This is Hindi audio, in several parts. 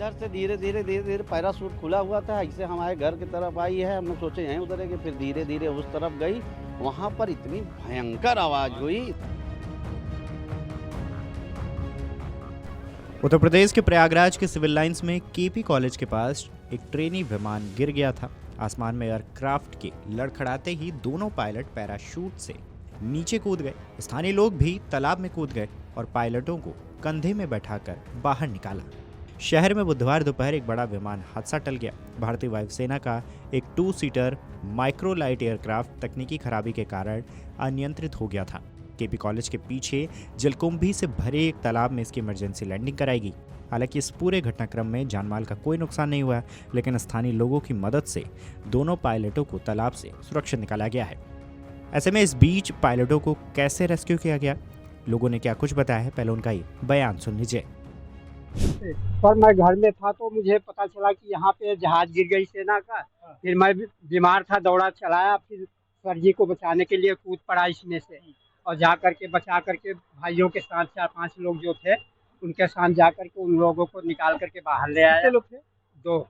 इधर से धीरे धीरे पैराशूट खुला हुआ था, ऐसे हमारे घर की तरफ आई है। हम लोग सोचे यहीं उतरेंगे, फिर धीरे धीरे उस तरफ गई। वहाँ पर इतनी भयंकर आवाज़ हुई। उत्तर प्रदेश के प्रयागराज के सिविल लाइंस में केपी कॉलेज के पास एक ट्रेनी विमान गिर गया था। आसमान में एयरक्राफ्ट के लड़खड़ाते ही दोनों पायलट पैराशूट से नीचे कूद गए। स्थानीय लोग भी तालाब में कूद गए और पायलटों को कंधे में बैठाकर बाहर निकाला। शहर में बुधवार दोपहर एक बड़ा विमान हादसा टल गया। भारतीय वायुसेना का एक 2 सीटर माइक्रो लाइट एयरक्राफ्ट तकनीकी खराबी के कारण अनियंत्रित हो गया था। केपी कॉलेज के पीछे जलकुंभी से भरे एक तालाब में इसकी इमरजेंसी लैंडिंग कराएगी। हालांकि इस पूरे घटनाक्रम में जानमाल का कोई नुकसान नहीं हुआ, लेकिन स्थानीय लोगों की मदद से दोनों पायलटों को तालाब से सुरक्षित निकाला गया है। ऐसे में इस बीच पायलटों को कैसे रेस्क्यू किया गया, लोगों ने क्या कुछ बताया है, पहले उनका ये बयान सुन लीजिए। पर मैं घर में था तो मुझे पता चला कि यहाँ पे जहाज गिर गई सेना का। फिर मैं भी बीमार था, दौड़ा चलाया, फिर सर जी को बचाने के लिए कूद पड़ा इसमें से और जा करके बचा करके भाइयों के साथ 4-5 लोग जो थे उनके साथ जा करके उन लोगों को निकाल करके बाहर ले आया। लोग थे 2।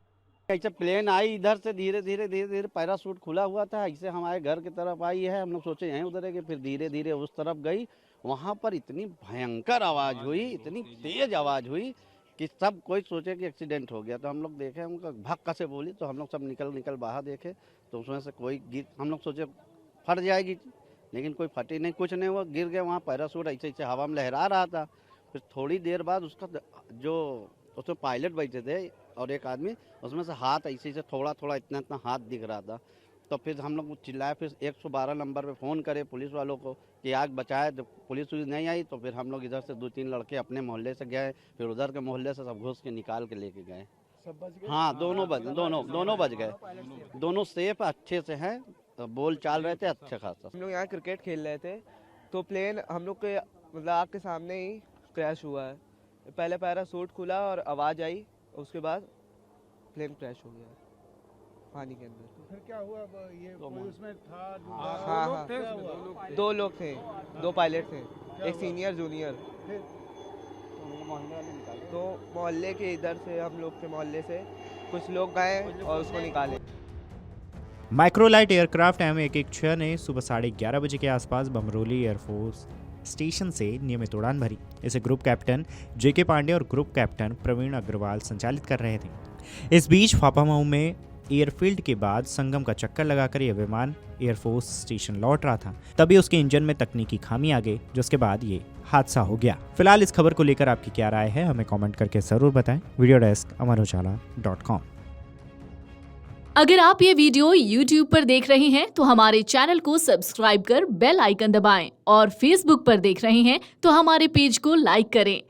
ऐसे प्लेन आई, इधर से धीरे धीरे पैराशूट खुला हुआ था, ऐसे हमारे घर की तरफ आई है। हम लोग सोचे यहीं उतरेंगे, फिर धीरे धीरे उस तरफ गई। वहाँ पर इतनी भयंकर आवाज़ हुई, इतनी तेज आवाज़ हुई कि सब कोई सोचे कि एक्सीडेंट हो गया। तो हम लोग देखे, उनका भक्का से बोली, तो हम लोग सब निकल बाहर देखे तो उसमें से कोई गिर, हम लोग सोचे फट जाएगी, लेकिन कोई फटी नहीं, कुछ नहीं हुआ, गिर गया। वहाँ पैराशूट ऐसे हवा में लहरा रहा था। फिर थोड़ी देर बाद उसका जो उसमें पायलट बैठे थे और एक आदमी, उसमें से हाथ ऐसे थोड़ा इतना हाथ दिख रहा था। तो फिर हम लोग चिल्लाए, फिर 112 नंबर पे फ़ोन करे पुलिस वालों को कि आग बचाए। जब पुलिस नहीं आई तो फिर हम लोग इधर से 2-3 लड़के अपने मोहल्ले से गए, फिर उधर के मोहल्ले से सब घुस के निकाल के लेके गए। सब बच गए? हाँ, दोनों बच गए। दोनों सेफ अच्छे से हैं, बोल चाल रहे थे अच्छे खासा। हम लोग यहाँ क्रिकेट खेल रहे थे तो प्लेन हम लोग के मतलब आग के सामने ही क्रैश हुआ है। पहले पैराशूट खुला और आवाज़ आई, उसके बाद प्लेन क्रैश हो गया पानी के अंदर। तो फिर क्या हुआ? ये कोई उसमें था? हाँ, 2 लोग थे, 2 पायलट थे, एक सीनियर जूनियर। तो मोहल्ले के इधर से, हम लोग के मोहल्ले से कुछ लोग गए और उसको निकाले। माइक्रोलाइट एयरक्राफ्ट M116 ने सुबह 11:30 बजे के आसपास बमरोली एयरफोर्स स्टेशन से नियमित उड़ान भरी। इसे ग्रुप कैप्टन JK पांडे और ग्रुप कैप्टन प्रवीण अग्रवाल संचालित कर रहे थे। इस बीच फाफामऊ में एयरफील्ड के बाद संगम का चक्कर लगाकर यह विमान एयरफोर्स स्टेशन लौट रहा था। तभी उसके इंजन में तकनीकी खामी आ गई, जिसके बाद ये हादसा हो गया। फिलहाल इस खबर को लेकर आपकी क्या राय है, हमें कमेंट करके जरूर बताएं। Video desk amarujala.com। अगर आप ये वीडियो YouTube पर देख रहे हैं तो हमारे चैनल को सब्सक्राइब कर बेल आइकन दबाएं और Facebook पर देख रहे हैं तो हमारे पेज को लाइक करें।